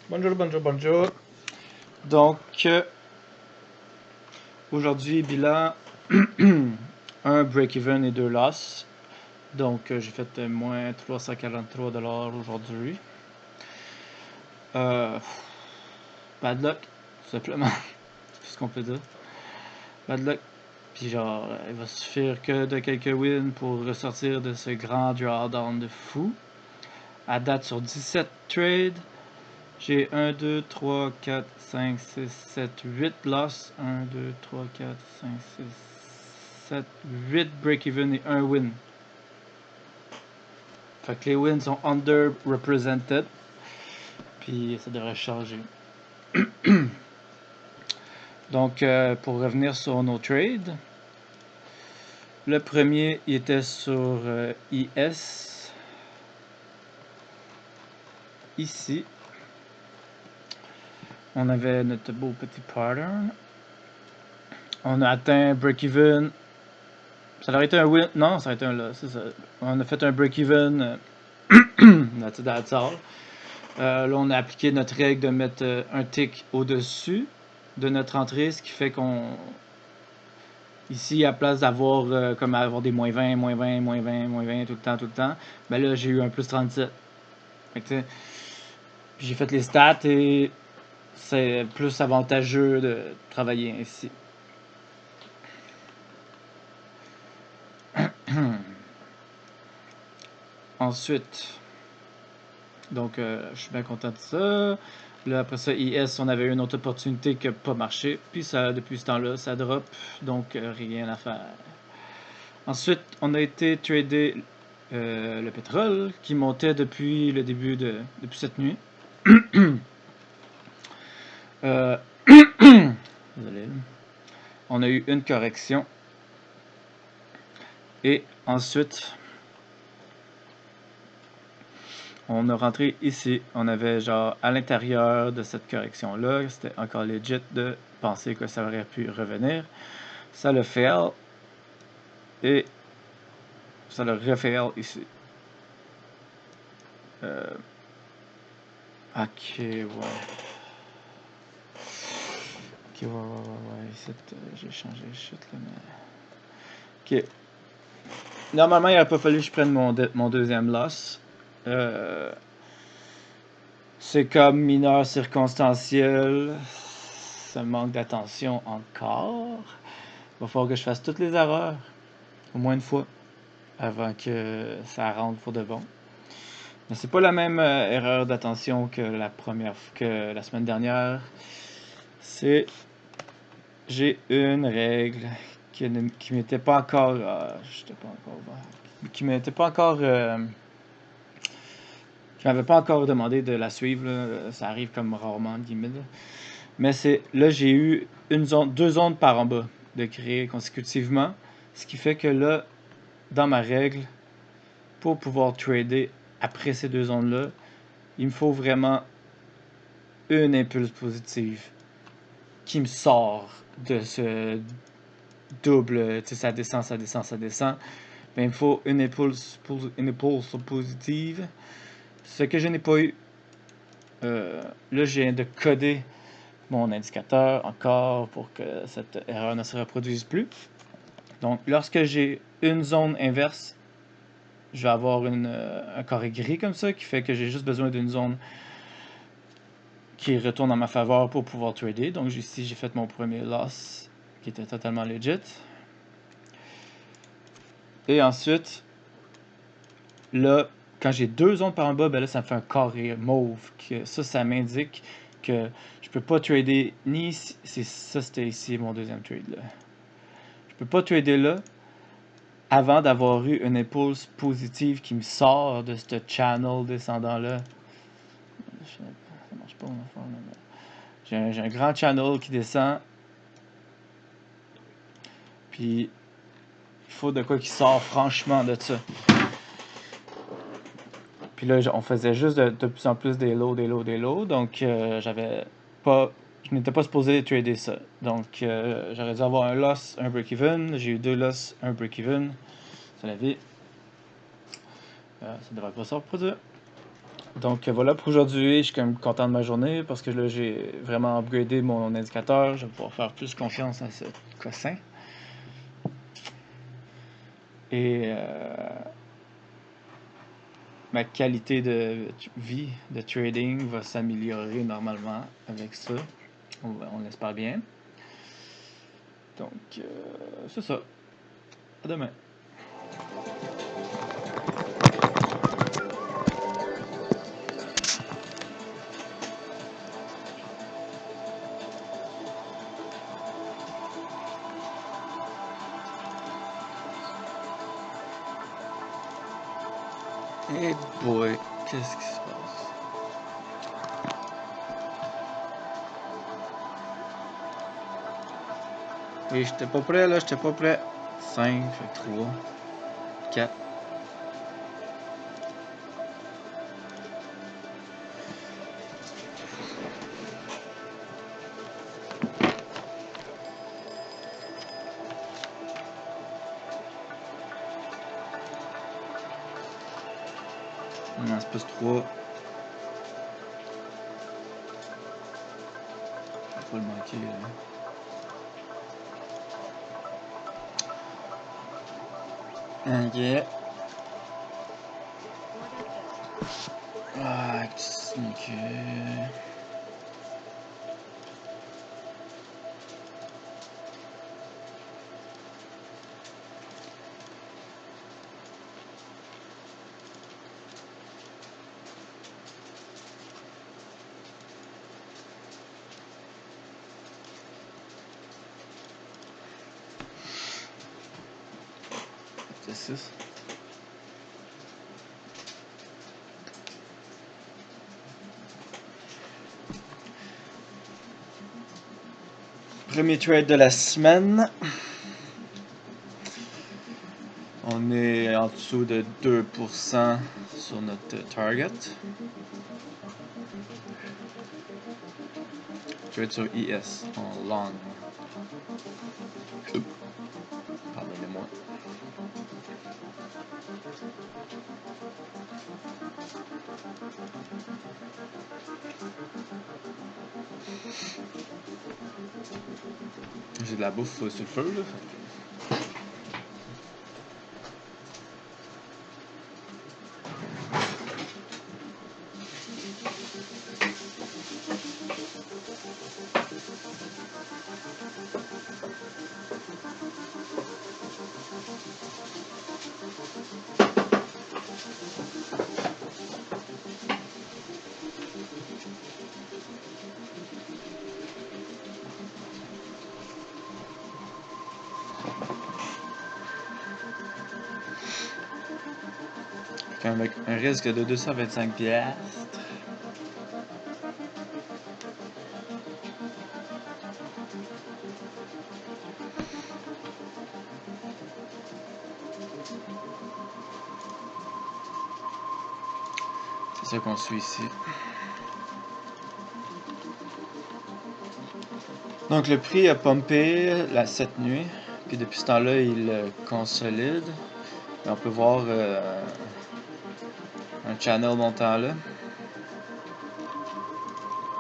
Bonjour, bonjour, bonjour. Donc, aujourd'hui, bilan, un break-even et 2 loss. Donc, j'ai fait moins 343$ aujourd'hui. Bad luck, tout simplement. C'est ce qu'on peut dire. Bad luck. Puis genre, il va suffire que de quelques wins pour ressortir de ce grand drawdown de fou. À date, sur 17 trades, j'ai 1, 2, 3, 4, 5, 6, 7, 8 loss. 1, 2, 3, 4, 5, 6, 7, 8 break-even et 1 win. Fait que les wins sont underrepresented. Puis ça devrait changer. Donc, pour revenir sur nos trades, le premier il était sur IS. Ici, on avait notre beau petit pattern. On a atteint break-even. Ça aurait été un win. Non, ça aurait été un loss. C'est ça. On a fait un break-even. That's all. Là, on a appliqué notre règle de mettre un tick au-dessus de notre entrée, ce qui fait qu'on. Ici, à place d'avoir comme avoir des moins 20, moins 20, moins 20, moins 20 tout le temps, ben là, j'ai eu un plus 37. Fait que, j'ai fait les stats et c'est plus avantageux de travailler ainsi. Ensuite, donc je suis bien content de ça. Là, après ça, IS, on avait une autre opportunité qui n'a pas marché. Puis ça, depuis ce temps-là, ça drop. Donc rien à faire. Ensuite, on a été trader le pétrole qui montait depuis le début depuis cette nuit. Désolé. On a eu une correction. Et ensuite, on a rentré ici. On avait genre à l'intérieur de cette correction-là, c'était encore legit de penser que ça aurait pu revenir. Ça le fail. Et ça le refail ici. Ok, ouais. Ok, ouais. Ici, j'ai changé le shit là, mais. Ok. Normalement, il n'aurait pas fallu que je prenne mon deuxième loss. C'est comme mineur circonstanciel. Ça manque d'attention encore. Il va falloir que je fasse toutes les erreurs. Au moins une fois. Avant que ça rentre pour de bon. Mais c'est pas la même erreur d'attention que la semaine dernière. C'est. J'ai une règle qui m'était pas encore. J'étais pas encore. Qui m'était pas encore. Je m'avais pas encore demandé de la suivre. Là. Ça arrive comme rarement, guillemets. Mais c'est là, j'ai eu deux zones par en bas de créer consécutivement. Ce qui fait que là, dans ma règle, pour pouvoir trader après ces deux zones-là, il me faut vraiment une impulse positive qui me sort de ce double. Tu sais, ça descend, ça descend, ça descend. Mais il me faut une impulse positive. Ce que je n'ai pas eu. Là, je viens de coder mon indicateur encore pour que cette erreur ne se reproduise plus. Donc, lorsque j'ai une zone inverse, je vais avoir un carré gris comme ça qui fait que j'ai juste besoin d'une zone qui retourne en ma faveur pour pouvoir trader. Donc, ici, j'ai fait mon premier loss qui était totalement legit. Et ensuite, là, quand j'ai deux zones par en bas, ben là, ça me fait un carré mauve. Ça m'indique que je peux pas trader ni ici. C'était ici mon deuxième trade. Là. Je peux pas trader là avant d'avoir eu une impulse positive qui me sort de ce channel descendant-là. Ça marche pas mon affaire, là. J'ai un grand channel qui descend. Puis, il faut de quoi qui sort franchement de ça. Puis là, on faisait juste de plus en plus des lows. Donc, je n'étais pas supposé trader ça. Donc, j'aurais dû avoir un loss, un break-even. J'ai eu deux loss, un break-even. C'est la vie. Ça devrait pas se reproduire. Donc voilà pour aujourd'hui, je suis quand même content de ma journée parce que là j'ai vraiment upgradé mon indicateur, je vais pouvoir faire plus confiance à ce cossin. Et ma qualité de vie de trading va s'améliorer normalement avec ça. On l'espère bien. Donc c'est ça. À demain. Hey boy, qu'est-ce qui se passe? Oui, j'étais pas prêt là, j'étais pas prêt. 5, fait 3, 4. Non, c'est plus 3. Faut pas le manquer là. Ok. Ah, ok. C'est 6. Premier trade de la semaine. On est en dessous de 2% sur notre target. Trade sur IS en long. Pardonnez-moi. J'ai de la bouffe sur le feu là. Avec un risque de 225 piastres. C'est ça qu'on suit ici. Donc le prix a pumpé cette nuit. Puis depuis ce temps-là, il consolide. Et on peut voir un channel montant là. En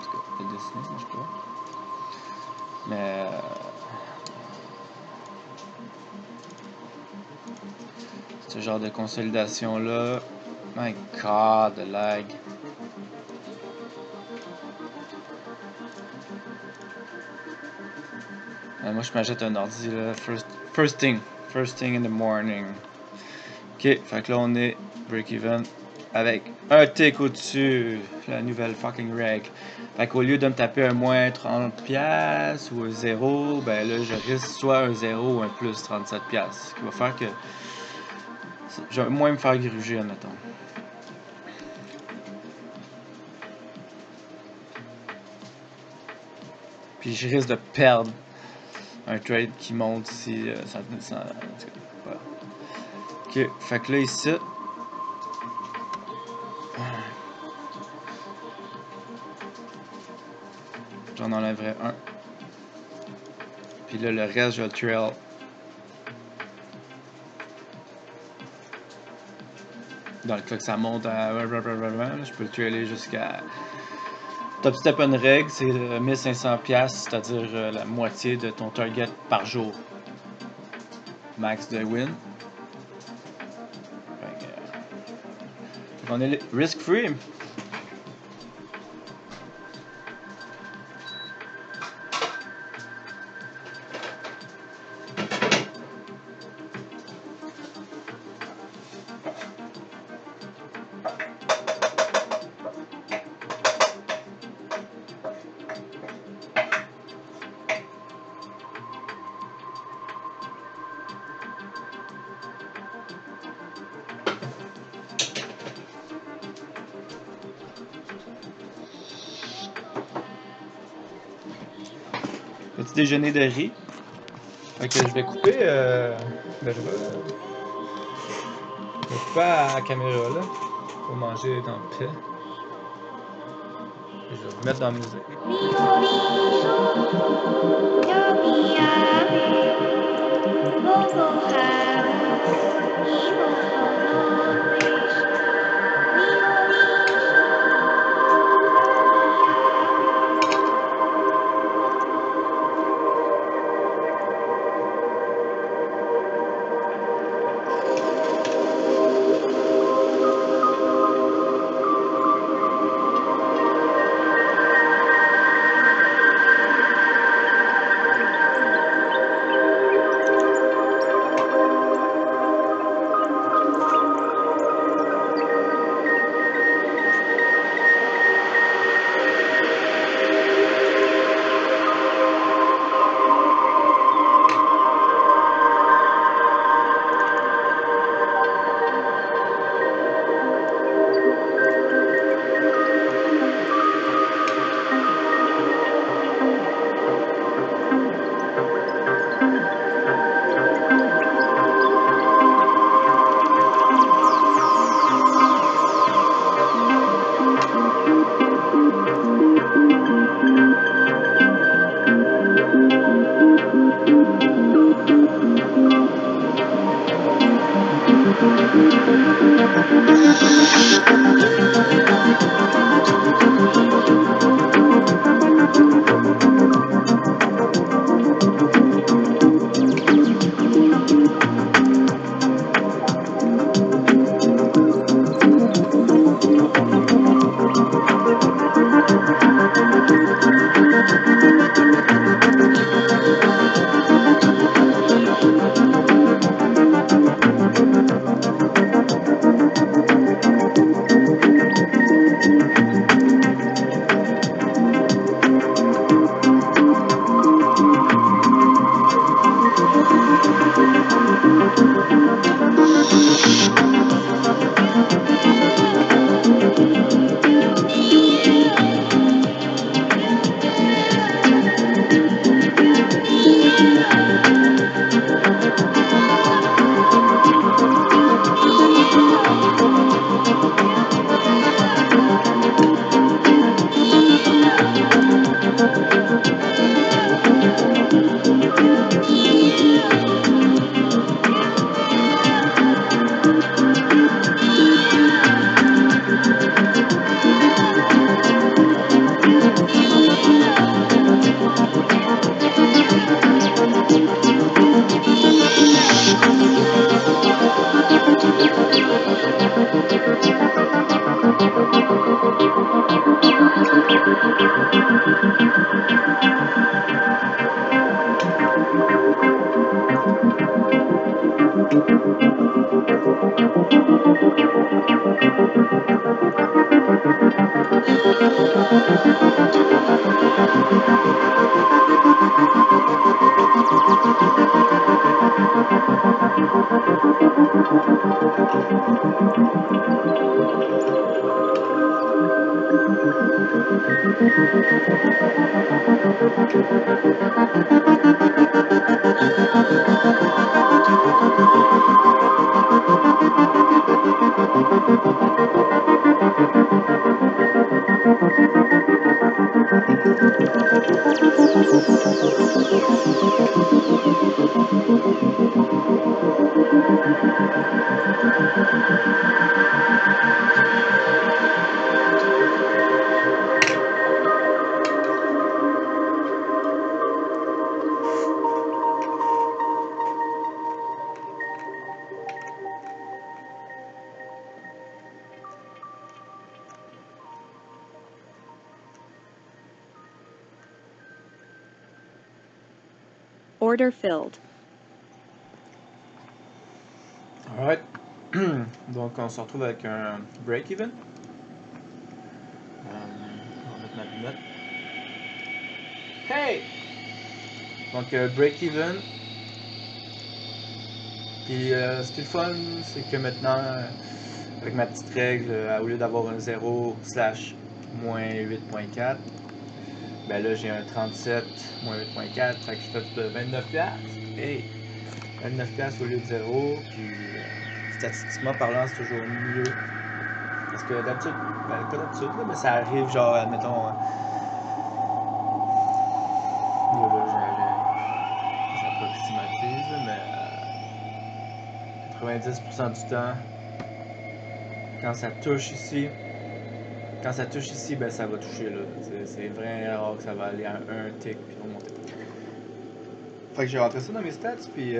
tout cas, le dessiner, je sais pas. Mais ce genre de consolidation là. My god, the lag. Moi je m'achète un ordi là. First thing in the morning. Ok, fait que là on est break-even avec un tick au-dessus, la nouvelle fucking reg. Fait qu'au lieu de me taper un moins 30$ ou un 0, ben là je risque soit un 0 ou un plus 37$. Ce qui va faire que je vais moins me faire gruger, admettons. Puis je risque de perdre un trade qui monte si ça descend. Voilà. Ok, fait que là ici. J'en enlèverai un. Puis là, le reste, je vais le trail. Dans le cas que ça monte à... Je peux le tuer aller jusqu'à... Top step une règle, c'est 1500$, c'est-à-dire la moitié de ton target par jour. Max de win. On est risk-free. Petit déjeuner de riz. Fait que je vais couper. Je vais couper à la caméra là. Pour manger dans le paix. Et je vais vous mettre dans la musique. Order filled. Alright. Donc, on se retrouve avec un break-even. On va mettre ma lunette. Hey! Donc, break-even. Puis, ce qui est le fun, c'est que maintenant, avec ma petite règle, au lieu d'avoir un 0 slash moins 8.4, ben là, j'ai un 37 moins 8.4, fait que je fais 29$. Hey! 29$ au lieu de 0, puis statistiquement parlant, c'est toujours mieux. Parce que d'habitude, ben pas d'habitude, là, mais ça arrive genre, admettons, là, j'approximatise, mais 90% du temps, quand ça touche ici, ben ça va toucher là. C'est vraiment rare que ça va aller à un tick puis remonter. Fait que j'ai rentré ça dans mes stats, puis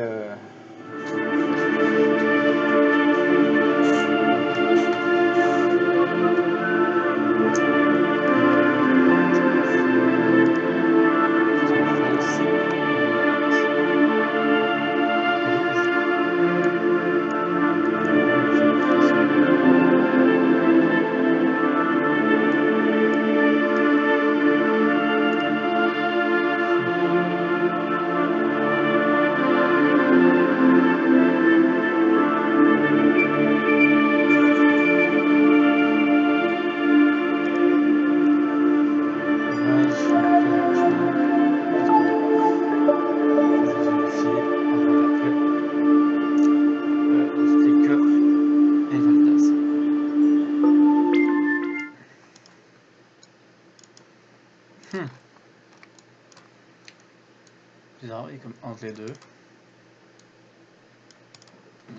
bizarre, il est comme entre les deux.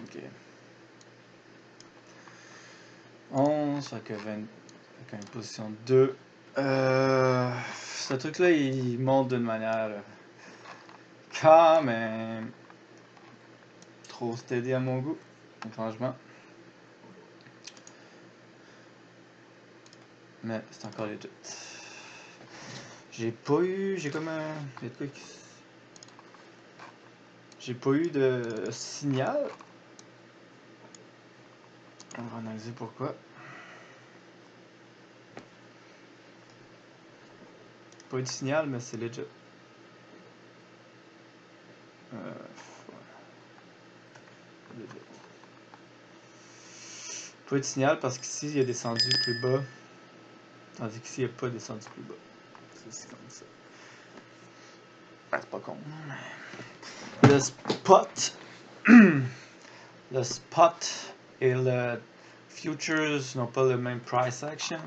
Ok. 11, fait que 20, fait une position 2. Ce truc-là, il monte d'une manière quand même trop steady à mon goût, étrangement. Mais c'est encore legit. J'ai pas eu. J'ai comme un. J'ai pas eu de signal. On va analyser pourquoi. Pas eu de signal, mais c'est legit. Legit. Pas eu de signal parce qu'ici il a descendu plus bas. Tandis qu'ici il n'a pas descendu plus bas. C'est comme ça. Ah, c'est pas con. Le spot. Le spot et le futures n'ont pas le même price action.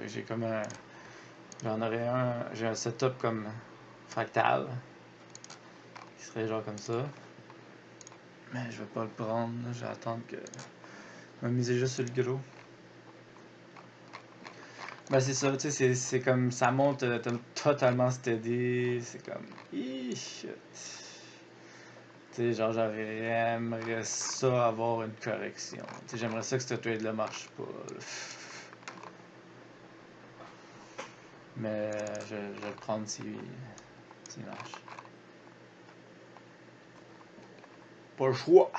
J'ai comme un. J'en aurais un. J'ai un setup comme fractal. Qui serait genre comme ça. Mais je vais pas le prendre. Je vais attendre que. Je vais miser juste sur le gros. Ben c'est ça, tu sais, c'est comme. Ça monte totalement steady. C'est comme. Shit. Tu sais, genre, j'aimerais ça avoir une correction. Tu sais, j'aimerais ça que ce trade-là marche pas. Là. Mais je vais le prendre s'il marche. Pas le choix.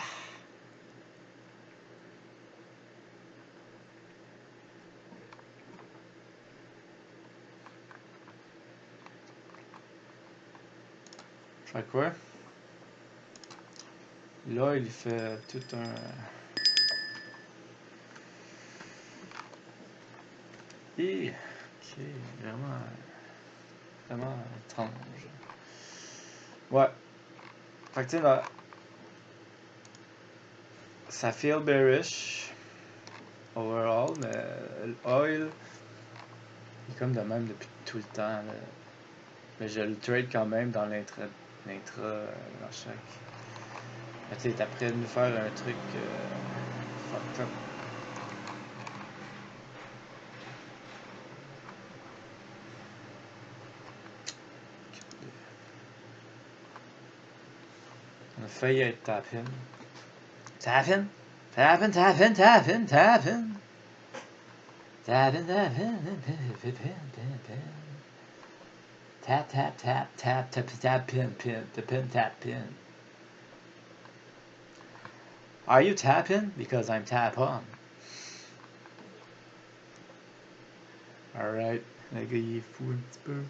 Fait quoi? Là, il fait tout un. Ok, vraiment. Vraiment étrange. Ouais. Fait que tu sais, là, ça feel bearish overall, mais l'oil il est comme de même depuis tout le temps. Là. Mais je le trade quand même dans l'intra dans chaque. Mais tu sais, t'as prêt de nous faire un truc fucked up. On a failli être tap-in. Tap-in? Tap-in, tap-in, tap-in, tap-in. Tap-in, tap-in, tap-in. Tap, tap, tap, tap, tap, tap, pin, pin, the pin, tap, pin. Are you tapping? Because I'm tap on. Alright. Le gars, il est fou un petit peu.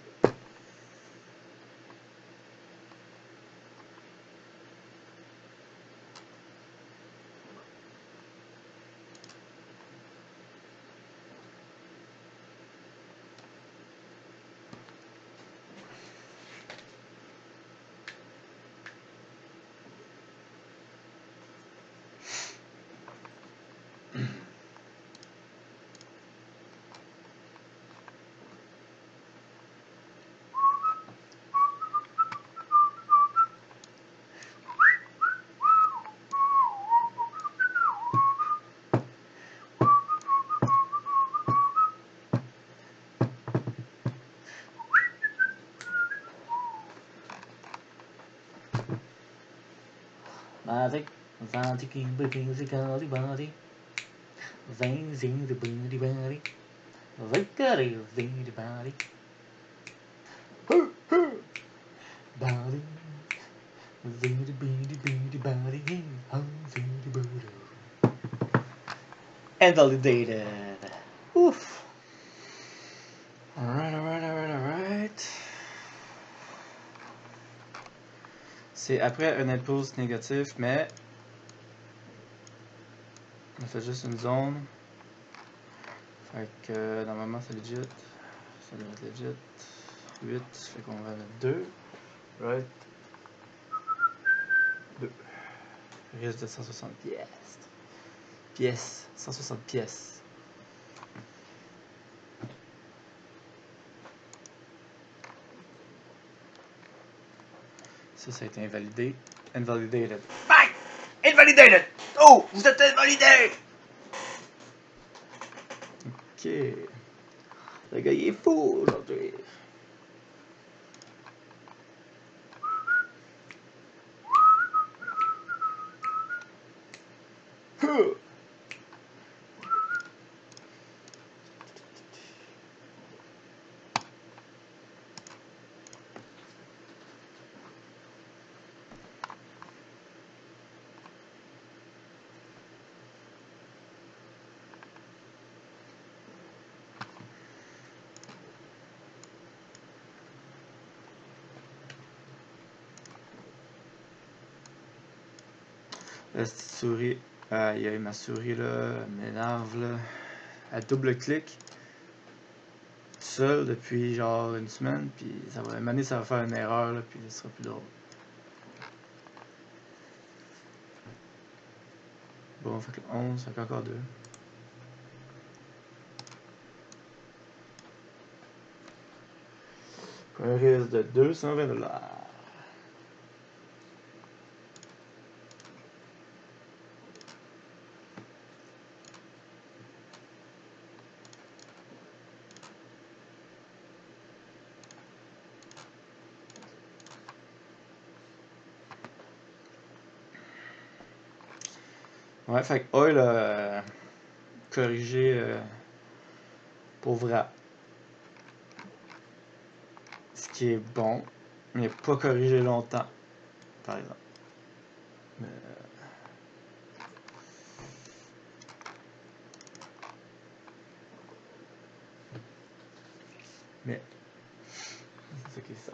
Magic, Zantic, music, body, body. Zing, zing, the booty, body. Victory, zing, the body. Body. Zing, the beady, body. Zing, the booty. Invalidated. Oof. Alright. C'est après un impulse négatif, mais on a fait juste une zone. Fait que normalement c'est legit. Ça doit être legit. 8, fait qu'on va mettre 2. Right. 2. Risque de 160 pièces. Pièces. 160 pièces. Ça a été invalidé. Invalidated. Bye! Invalidated! Oh! Vous êtes invalidé! Ok. Le gars, il est fou aujourd'hui. La petite souris, aïe aïe, ma souris là, m'énerve là. Elle double-clic seul depuis genre une semaine, puis ça va, une année ça va faire une erreur là, puis ce sera plus drôle. Bon, fait que 11, fait qu'encore 2. Pour un risque de 220$. Ouais, fait que oil corrigé pour vrai. Ce qui est bon, mais pas corrigé longtemps, par exemple. Mais c'est ça qui est ça.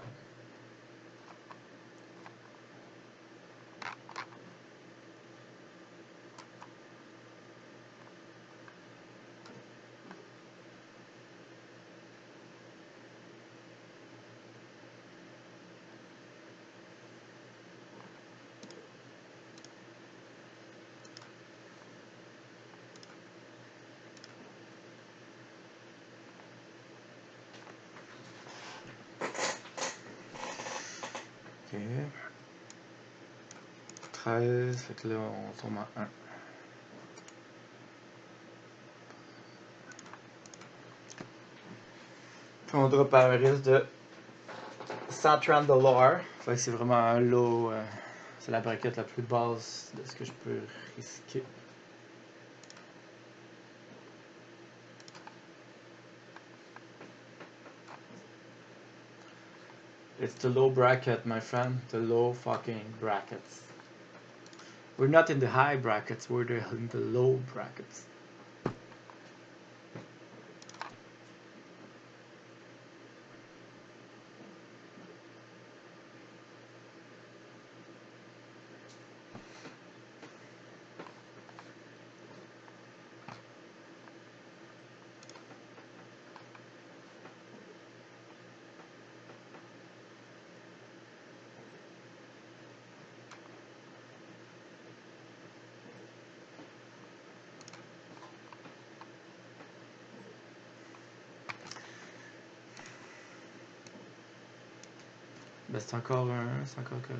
Ok. 13, fait que là on tombe en 1. Puis on drop à un risque de 130 $. Fait que c'est vraiment un low. C'est la braquette la plus basse de ce que je peux risquer. It's the low bracket, my friend. The low fucking brackets. We're not in the high brackets, we're in the low brackets. Ben c'est encore correct.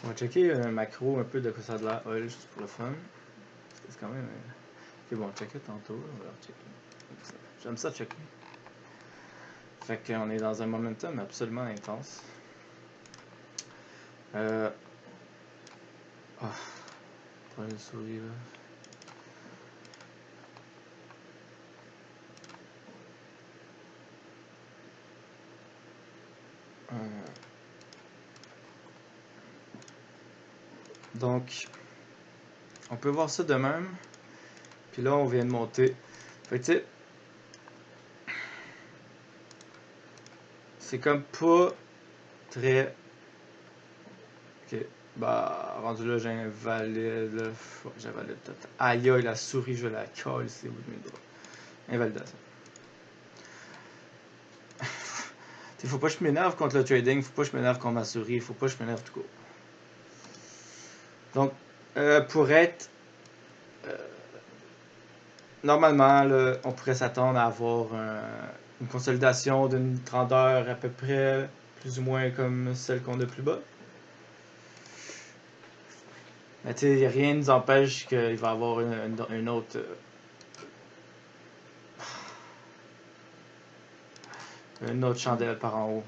On va checker un macro un peu de quoi ça a de l'air. Ouais, juste pour le fun. C'est quand même. Ok, bon, checker tantôt. On va checker. J'aime ça checker. Fait qu'on est dans un momentum absolument intense. Pas une souris là. Donc, on peut voir ça de même. Puis là, on vient de monter. Fait que tu sais, c'est comme pas très. Ok, bah, rendu là, j'invalide. J'invalide total. Aïe aïe, la souris, je la colle, c'est au bout de mes doigts. Invalidation. Faut pas que je m'énerve contre le trading, faut pas que je m'énerve contre ma souris, faut pas que je m'énerve tout court. Donc, pour être. Normalement, là, on pourrait s'attendre à avoir une consolidation d'une grandeur à peu près, plus ou moins comme celle qu'on a plus bas. Mais tu sais, rien ne nous empêche qu'il va y avoir une autre. Une autre chandelle par en haut.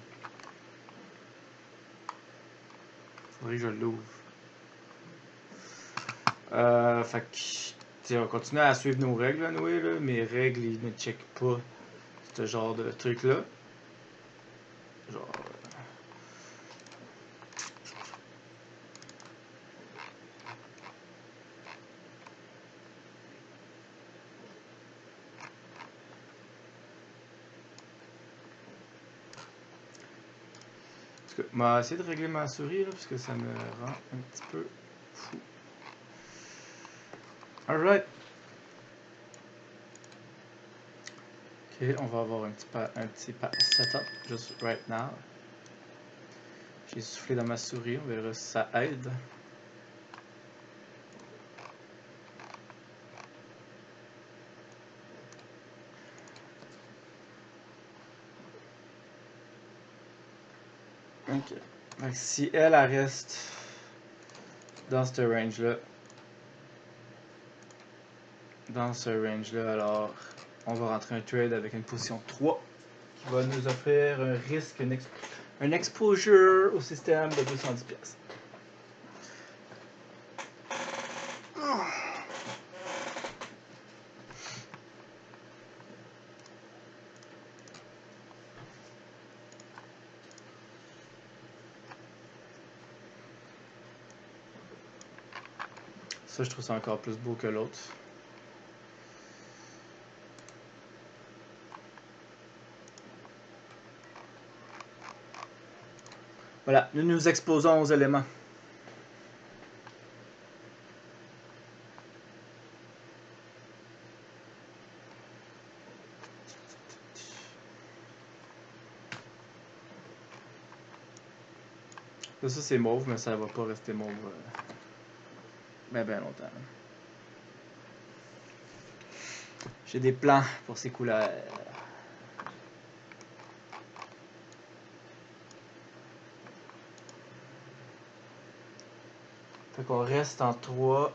Faudrait que je l'ouvre. Fait que, on continue à suivre nos règles, là, Noé, là. Mes règles, ils ne checkent pas ce genre de truc-là. Genre. Parce que, on va essayer de régler ma souris, là, parce que ça me rend un petit peu fou. Alright. Ok, on va avoir un petit setup, just right now. J'ai soufflé dans ma souris, on verra si ça aide. Ok. Donc, si elle reste dans ce range-là, alors on va rentrer un trade avec une position 3 qui va nous offrir un risque, un exposure au système de 210 pièces. Ça, je trouve ça encore plus beau que l'autre. Voilà, nous nous exposons aux éléments. Ça c'est mauve, mais ça va pas rester mauve ben longtemps. J'ai des plans pour ces couleurs. Fait qu'on reste en 3.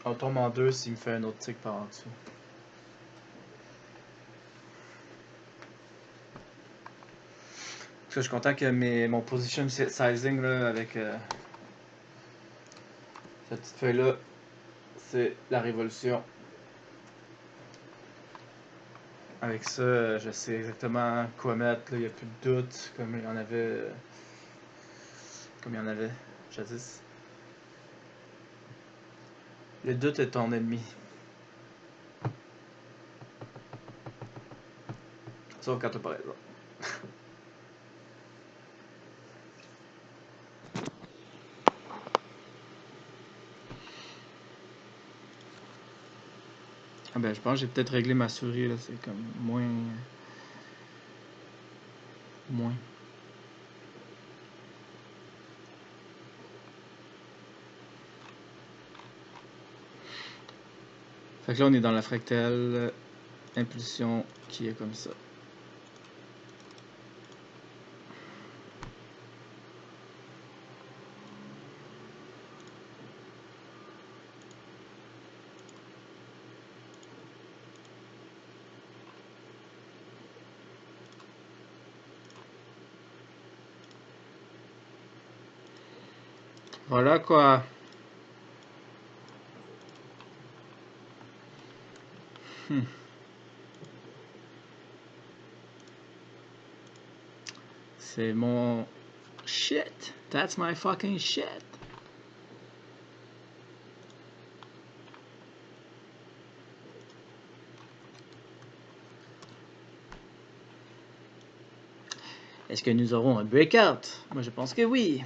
On tombe en 2 s'il me fait un autre tic par en dessous. Parce que je suis content que mon position sizing là, avec cette petite feuille là, c'est la révolution. Avec ça, je sais exactement quoi mettre. Il n'y a plus de doute, comme il y en avait jadis. Le doute est ton ennemi. Sauf quand t'as pas raison. Ah ben, je pense que j'ai peut-être réglé ma souris, là. C'est comme moins. Fait que là, on est dans la fractale impulsion qui est comme ça. Voilà quoi. C'est mon shit. That's my fucking shit. Est-ce que nous aurons un breakout? Moi, je pense que oui.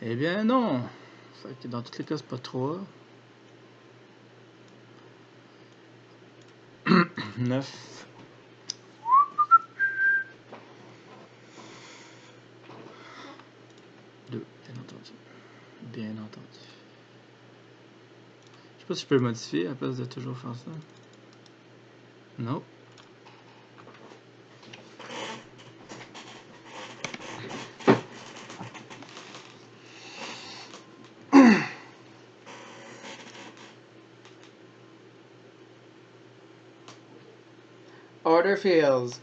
Eh bien, non. Fait que dans tous les cas, c'est pas 3. 9. Deux, bien entendu. Bien entendu. Je sais pas si je peux le modifier à place de toujours faire ça. Non. Order fails.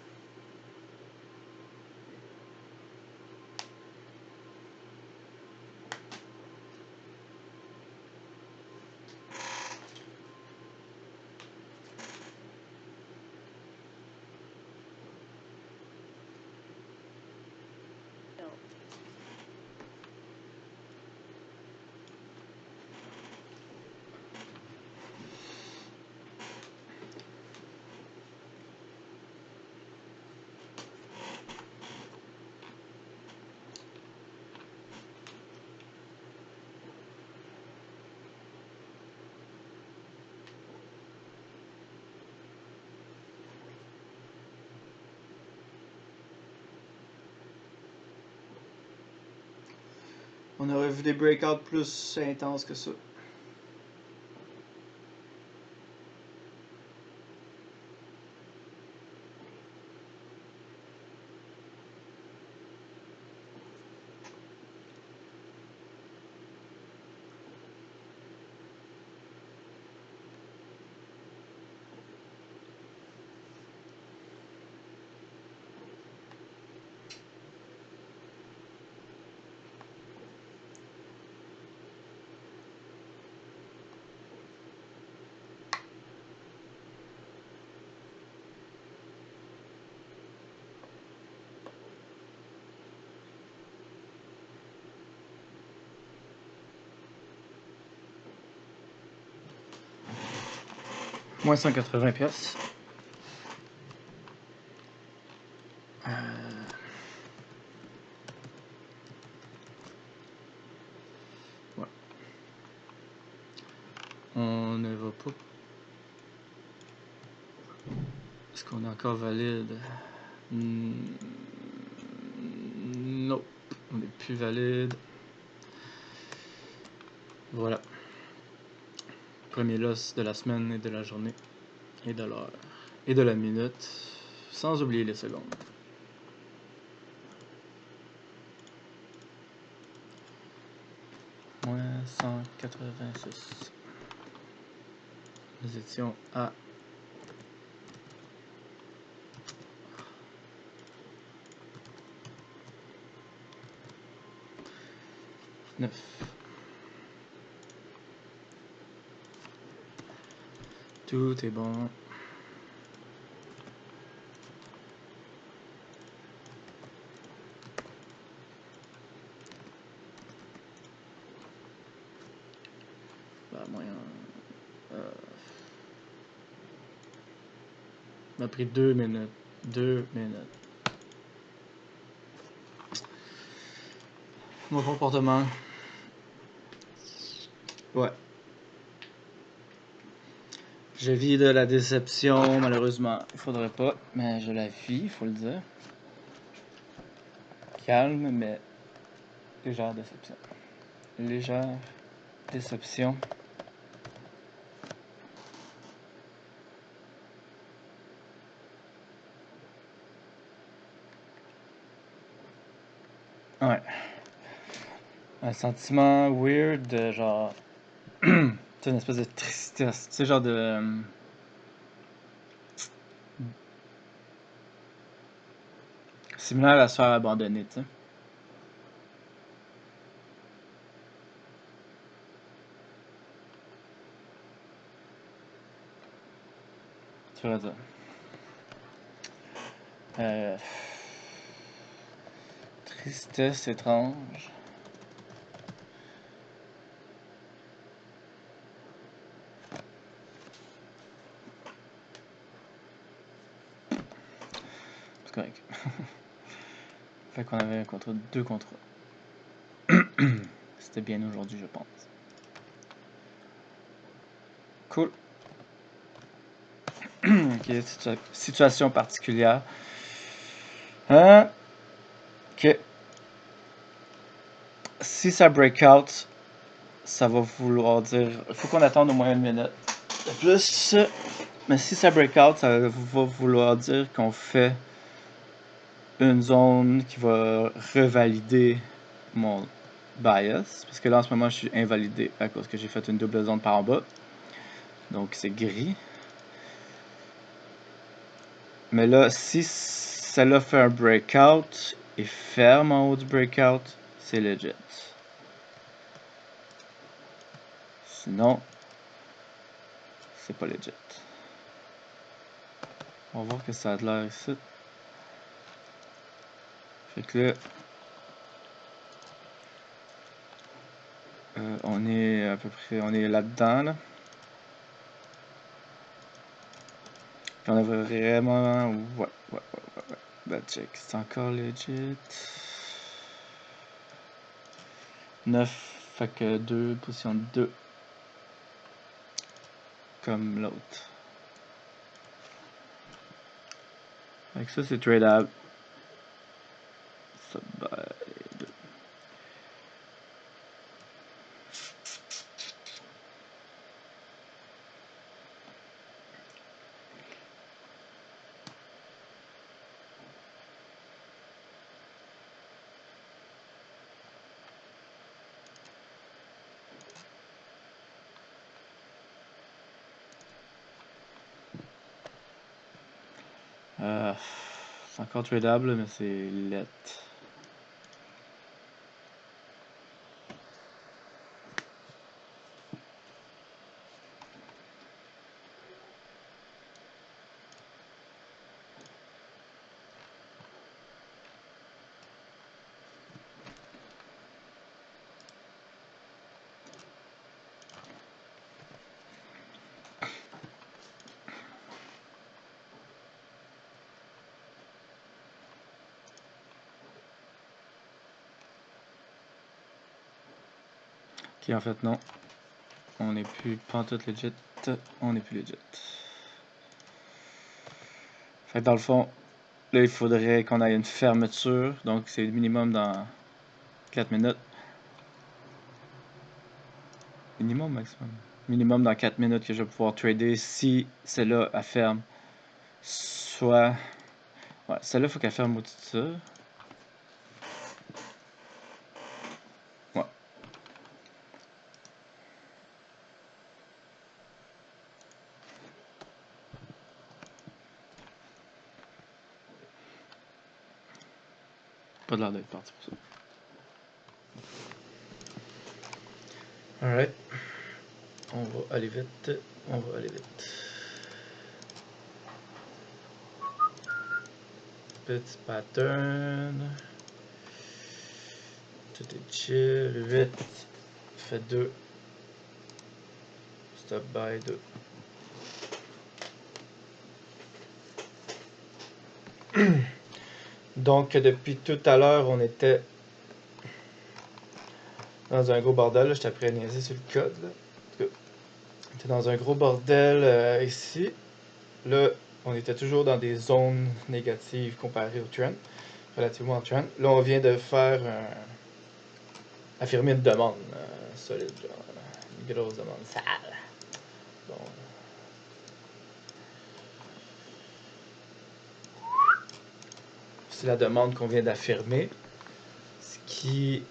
On aurait vu des breakouts plus intenses que ça. Moins 180 pièces. Ouais. On ne va pas. Est-ce qu'on est encore valide? Non, on n'est plus valide. Voilà. Premier loss de la semaine et de la journée et de l'heure et de la minute, sans oublier les secondes. Moins 186. Nous étions à 9. Tout est bon. Bah, moyen. M'a pris 2 minutes. 2 minutes. Mon comportement. Ouais. Je vis de la déception, malheureusement. Il faudrait pas, mais je la vis, il faut le dire. Calme, mais légère déception. Légère déception. Ouais. Un sentiment weird de genre. C'est une espèce de tristesse. Tu sais, genre de. Similaire à se faire abandonner, tu sais. Tu vois ça. Tristesse étrange. C'est correct. Fait qu'on avait deux contrats. C'était bien aujourd'hui, je pense. Cool. Ok, situation particulière. Hein? Ok. Si ça break out, ça va vouloir dire. Il faut qu'on attende au moins 1 minute. Plus. Mais si ça break out, ça va vouloir dire qu'on fait une zone qui va revalider mon bias. Parce que là, en ce moment, je suis invalidé à cause que j'ai fait une double zone par en bas. Donc, c'est gris. Mais là, si celle-là fait un breakout et ferme en haut du breakout, c'est legit. Sinon, c'est pas legit. On va voir que ça a de l'air ici. Fait que là, on est à peu près, on est là-dedans, là. Puis on a vraiment, ouais. Ben check, c'est encore legit. 9, fait que 2, position 2. Comme l'autre. Fait que ça, c'est tradable. Ça buy 2. C'est encore tradable, mais c'est let. Ok, en fait, non. On n'est plus pantoute legit. On n'est plus legit. Fait que dans le fond, là, il faudrait qu'on ait une fermeture. Donc, c'est minimum dans 4 minutes. Minimum, maximum. Minimum dans 4 minutes que je vais pouvoir trader si celle-là, elle ferme. Soit... Ouais, celle-là, il faut qu'elle ferme au-dessus de ça. Ouais. Pas de l'air d'être parti pour ça. Alright. On va aller vite. On va aller vite. Petit pattern. Tout est chill. 8. Fait 2. Stop by 2. Donc, depuis tout à l'heure, on était dans un gros bordel. J'étais prêt à niaiser sur le code. Là. On était dans un gros bordel ici. Là, on était toujours dans des zones négatives comparées au trend, relativement au trend. Là, on vient de faire affirmer une demande solide, genre, une grosse demande sale. Bon. C'est la demande qu'on vient d'affirmer, ce qui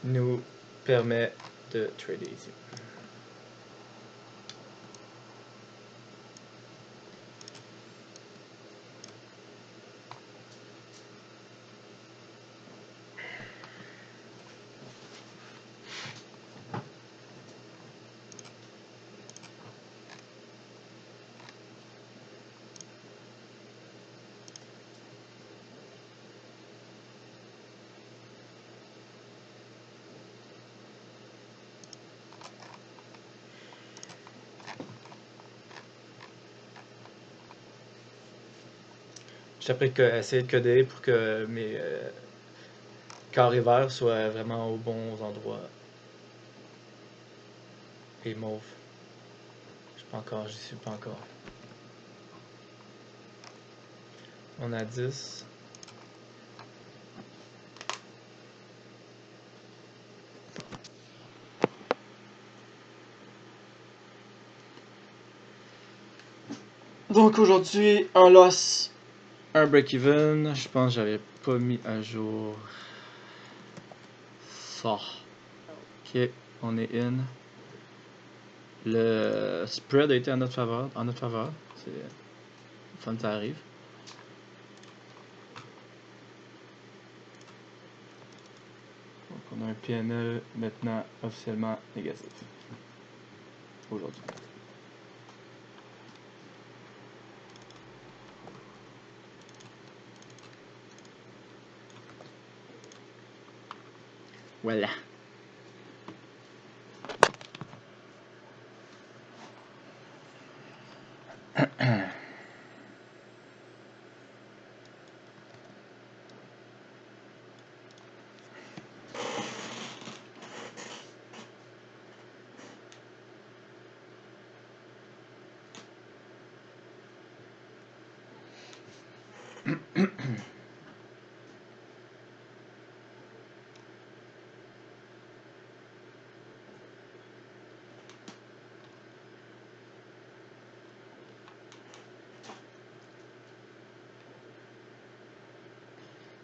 nous permet de trader ici. J'ai appris à essayer de coder pour que mes carrés verts soient vraiment aux bons endroits. Et mauve. Je sais pas encore, j'y suis pas encore. On a 10. Donc aujourd'hui, un loss, un break-even. Je pense que j'avais pas mis à jour ça. Ok, on est in. Le spread a été en notre faveur. C'est fun, ça arrive. Donc on a un PNL maintenant officiellement négatif. Aujourd'hui. Voilà.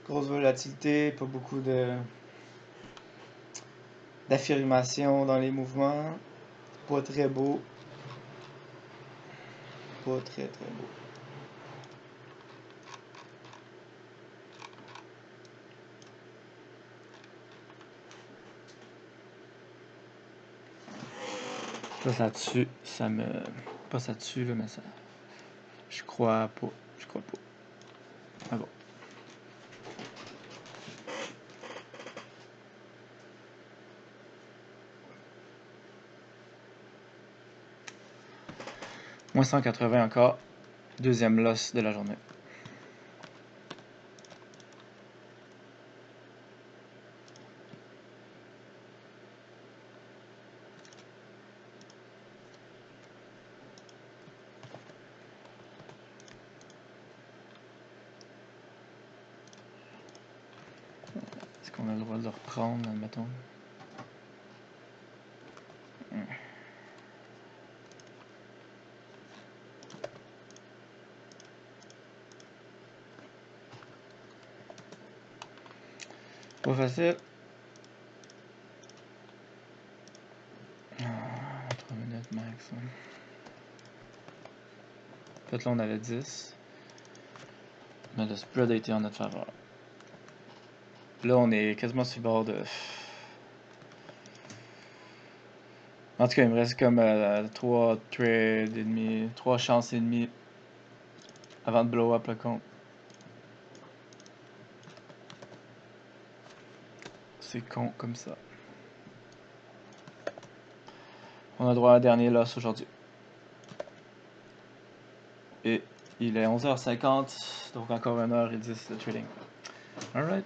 Grosse volatilité, pas beaucoup d'affirmation dans les mouvements. Pas très beau. Pas très beau. Ça tue, ça me... Pas ça tue, là, mais ça... Je crois pas. Ah bon. Moins 180 encore. Deuxième loss de la journée. On a le droit de le reprendre, admettons. Pas facile. 3 minutes max. Hein. En fait, là, on avait 10. Mais le spread a été en notre faveur. Là, on est quasiment sur le bord de... En tout cas, il me reste comme 3 trades et demi, 3 chances et demi avant de blow up le compte. C'est con comme ça. On a droit à un dernier loss aujourd'hui. Et il est 11h50, donc encore 1h10 de trading. Alright.